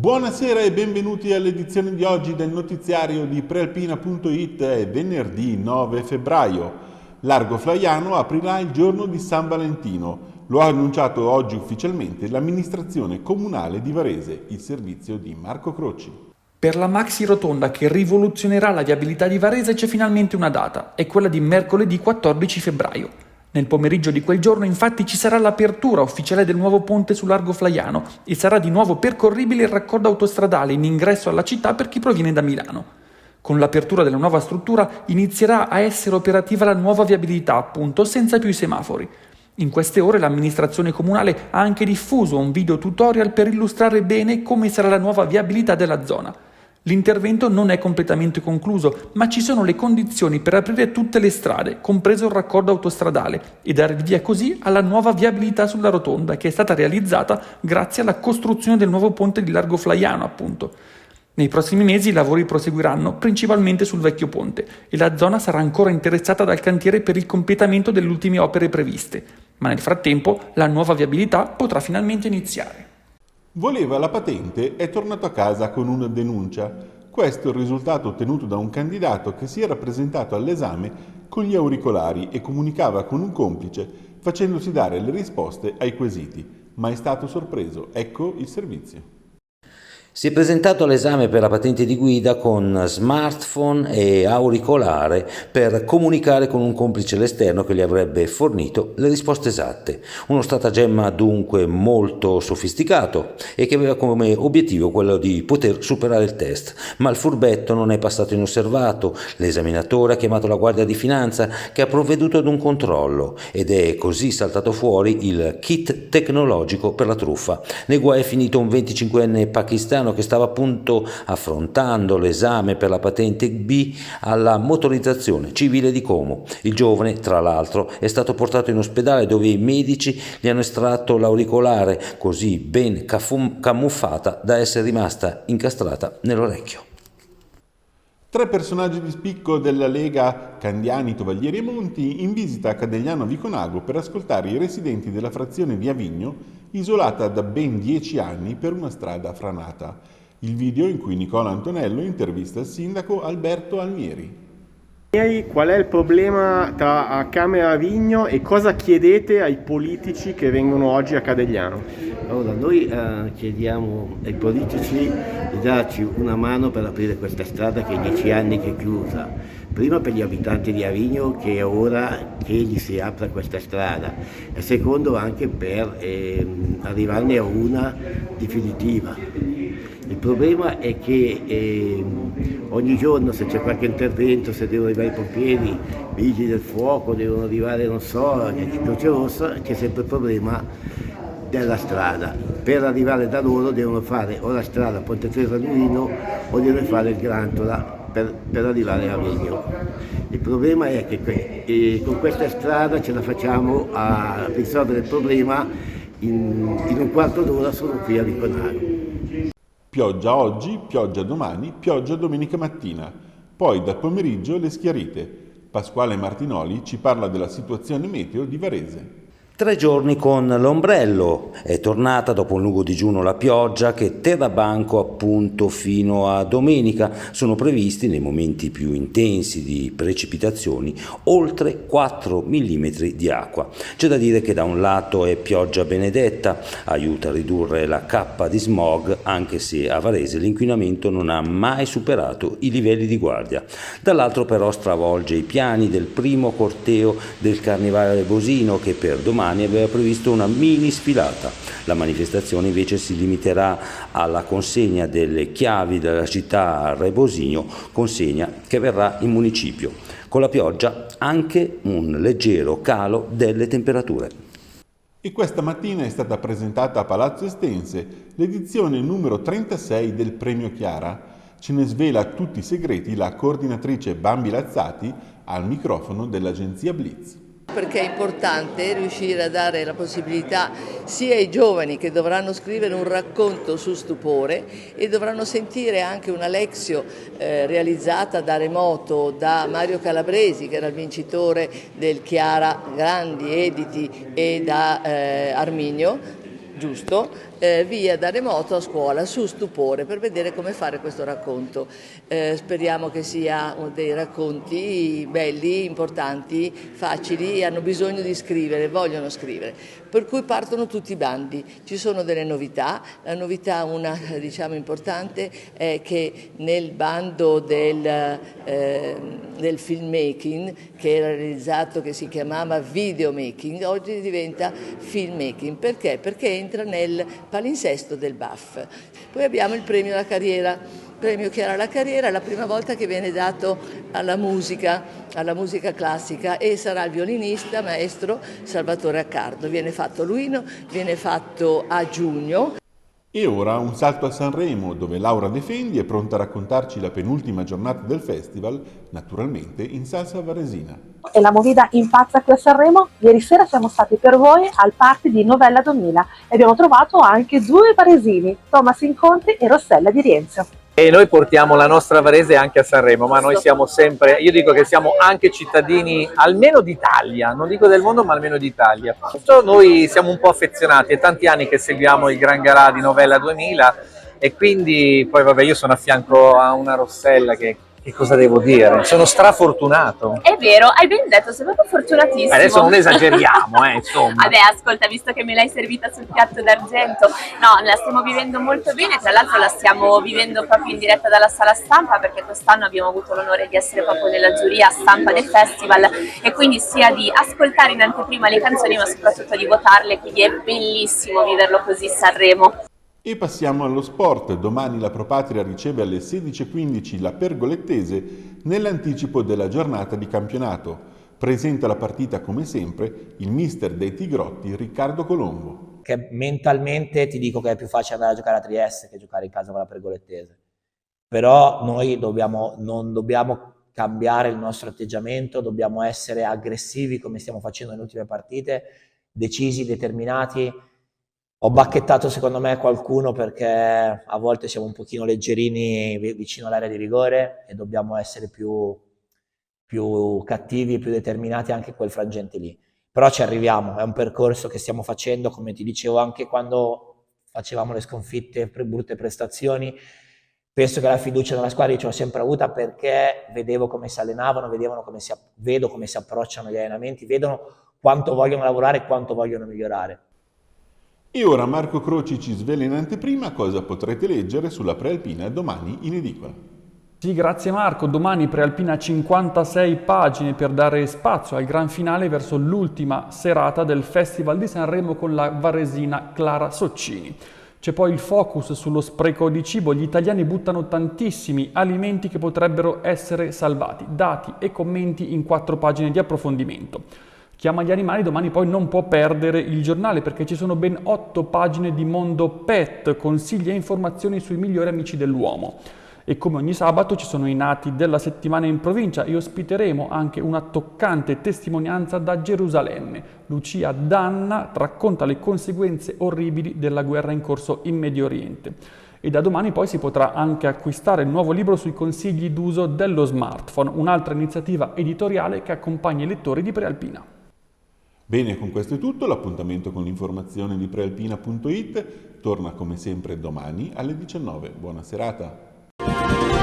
Buonasera e benvenuti all'edizione di oggi del notiziario di Prealpina.it. È venerdì 9 febbraio. Largo Flaiano aprirà il giorno di San Valentino. Lo ha annunciato oggi ufficialmente l'amministrazione comunale di Varese, il servizio di Marco Croci. Per la maxi rotonda che rivoluzionerà la viabilità di Varese c'è finalmente una data, è quella di mercoledì 14 febbraio. Nel pomeriggio di quel giorno infatti ci sarà l'apertura ufficiale del nuovo ponte su Largo Flaiano e sarà di nuovo percorribile il raccordo autostradale in ingresso alla città per chi proviene da Milano. Con l'apertura della nuova struttura inizierà a essere operativa la nuova viabilità, appunto, senza più i semafori. In queste ore l'amministrazione comunale ha anche diffuso un video tutorial per illustrare bene come sarà la nuova viabilità della zona. L'intervento non è completamente concluso, ma ci sono le condizioni per aprire tutte le strade, compreso il raccordo autostradale, e dare il via così alla nuova viabilità sulla rotonda che è stata realizzata grazie alla costruzione del nuovo ponte di Largo Flaiano, appunto. Nei prossimi mesi i lavori proseguiranno principalmente sul vecchio ponte e la zona sarà ancora interessata dal cantiere per il completamento delle ultime opere previste, ma nel frattempo la nuova viabilità potrà finalmente iniziare. Voleva la patente, è tornato a casa con una denuncia. Questo è il risultato ottenuto da un candidato che si era presentato all'esame con gli auricolari e comunicava con un complice, facendosi dare le risposte ai quesiti. Ma è stato sorpreso. Ecco il servizio. Si è presentato all'esame per la patente di guida con smartphone e auricolare per comunicare con un complice all'esterno che gli avrebbe fornito le risposte esatte. Uno stratagemma dunque molto sofisticato e che aveva come obiettivo quello di poter superare il test. Ma il furbetto non è passato inosservato. L'esaminatore ha chiamato la Guardia di Finanza che ha provveduto ad un controllo ed è così saltato fuori il kit tecnologico per la truffa. Nei guai è finito un 25enne pakistano che stava appunto affrontando l'esame per la patente B alla motorizzazione civile di Como. Il giovane, tra l'altro, è stato portato in ospedale dove i medici gli hanno estratto l'auricolare, così ben camuffata da essere rimasta incastrata nell'orecchio. 3 personaggi di spicco della Lega, Candiani, Tovaglieri e Monti, in visita a Cadegliano Viconago per ascoltare i residenti della frazione di Avigno, isolata da ben 10 anni per una strada franata. Il video in cui Nicola Antonello intervista il sindaco Alberto Almieri. Qual è il problema tra Camera e Avigno e cosa chiedete ai politici che vengono oggi a Cadegliano? Allora, noi chiediamo ai politici di darci una mano per aprire questa strada che è 10 anni che è chiusa. Prima per gli abitanti di Avigno che è ora che gli si apra questa strada e secondo anche per arrivarne a una definitiva. Il problema è che ogni giorno se c'è qualche intervento, se devono arrivare i pompieri, vigili del fuoco, devono arrivare, non so, Croce Rossa, c'è sempre il problema della strada. Per arrivare da loro devono fare o la strada Ponte Tresa Luino o devono fare il Grantola per arrivare a Avigno. Il problema è che con questa strada ce la facciamo a risolvere il problema in un quarto d'ora solo qui a Viconago. Pioggia oggi, pioggia domani, pioggia domenica mattina. Poi dal pomeriggio le schiarite. Pasquale Martinoli ci parla della situazione meteo di Varese. 3 giorni con l'ombrello, è tornata dopo un lungo digiuno la pioggia che terrà banco appunto fino a domenica. Sono previsti nei momenti più intensi di precipitazioni oltre 4 mm di acqua. C'è da dire che da un lato è pioggia benedetta, aiuta a ridurre la cappa di smog anche se a Varese l'inquinamento non ha mai superato i livelli di guardia. Dall'altro però stravolge i piani del primo corteo del Carnevale Rebosino che per domani aveva previsto una mini sfilata. La manifestazione invece si limiterà alla consegna delle chiavi della città a Rebosino, consegna che avverrà in municipio. Con la pioggia anche un leggero calo delle temperature. E questa mattina è stata presentata a Palazzo Estense l'edizione numero 36 del Premio Chiara. Ce ne svela tutti i segreti la coordinatrice Bambi Lazzati al microfono dell'agenzia Blitz. Perché è importante riuscire a dare la possibilità sia ai giovani che dovranno scrivere un racconto su stupore e dovranno sentire anche una lezione realizzata da remoto da Mario Calabresi, che era il vincitore del Chiara Grandi Editi, e da Arminio, giusto, via da remoto a scuola su Stupore per vedere come fare questo racconto. Speriamo che sia dei racconti belli, importanti, facili, hanno bisogno di scrivere, vogliono scrivere, per cui partono tutti i bandi. Ci sono delle novità, la novità una diciamo importante è che nel bando del filmmaking, che era realizzato, che si chiamava videomaking, oggi diventa filmmaking. Perché? Perché entra nel palinsesto del BAF. Poi abbiamo il premio alla carriera. Premio Chiara la Carriera, è la prima volta che viene dato alla musica classica, e sarà il violinista maestro Salvatore Accardo. Viene fatto a Luino, viene fatto a giugno. E ora un salto a Sanremo, dove Laura De Fendi è pronta a raccontarci la penultima giornata del festival, naturalmente in salsa varesina. E la movida impazza qui a Sanremo. Ieri sera siamo stati per voi al party di Novella 2000 e abbiamo trovato anche due varesini, Thomas Inconti e Rossella Di Rienzio. E noi portiamo la nostra Varese anche a Sanremo, ma noi siamo sempre, io dico che siamo anche cittadini almeno d'Italia, non dico del mondo ma almeno d'Italia. Noi siamo un po' affezionati, è tanti anni che seguiamo il Gran Galà di Novella 2000 e quindi poi vabbè, io sono a fianco a una Rossella che cosa devo dire? Sono strafortunato. È vero, hai ben detto, sei proprio fortunatissimo. Adesso non esageriamo, insomma. Vabbè, ascolta, visto che me l'hai servita sul piatto d'argento, no, la stiamo vivendo molto bene, tra l'altro la stiamo vivendo proprio in diretta dalla sala stampa, perché quest'anno abbiamo avuto l'onore di essere proprio nella giuria stampa del festival e quindi sia di ascoltare in anteprima le canzoni ma soprattutto di votarle, quindi è bellissimo viverlo così Sanremo. E passiamo allo sport. Domani la Pro Patria riceve alle 16:15 la Pergolettese nell'anticipo della giornata di campionato. Presenta la partita come sempre il mister dei Tigrotti Riccardo Colombo. Che mentalmente ti dico che è più facile andare a giocare a Trieste che giocare in casa con la Pergolettese. Però noi non dobbiamo cambiare il nostro atteggiamento, dobbiamo essere aggressivi come stiamo facendo nelle ultime partite, decisi, determinati. Ho bacchettato secondo me qualcuno perché a volte siamo un pochino leggerini vicino all'area di rigore e dobbiamo essere più cattivi e più determinati anche in quel frangente lì. Però ci arriviamo, è un percorso che stiamo facendo, come ti dicevo anche quando facevamo le sconfitte, brutte prestazioni. Penso che la fiducia nella squadra io ce l'ho sempre avuta perché vedevo come si allenavano, vedo come si approcciano gli allenamenti, vedono quanto vogliono lavorare e quanto vogliono migliorare. E ora Marco Croci ci svela in anteprima cosa potrete leggere sulla Prealpina domani in edicola. Sì, grazie Marco. Domani Prealpina 56 pagine per dare spazio al gran finale verso l'ultima serata del Festival di Sanremo con la varesina Clara Soccini. C'è poi il focus sullo spreco di cibo. Gli italiani buttano tantissimi alimenti che potrebbero essere salvati. Dati e commenti in 4 pagine di approfondimento. Chiama gli animali, domani poi non può perdere il giornale perché ci sono ben 8 pagine di Mondo Pet, consigli e informazioni sui migliori amici dell'uomo. E come ogni sabato ci sono i nati della settimana in provincia e ospiteremo anche una toccante testimonianza da Gerusalemme. Lucia Danna racconta le conseguenze orribili della guerra in corso in Medio Oriente. E da domani poi si potrà anche acquistare il nuovo libro sui consigli d'uso dello smartphone, un'altra iniziativa editoriale che accompagna i lettori di Prealpina. Bene, con questo è tutto, l'appuntamento con l'informazione di prealpina.it torna come sempre domani alle 19. Buona serata!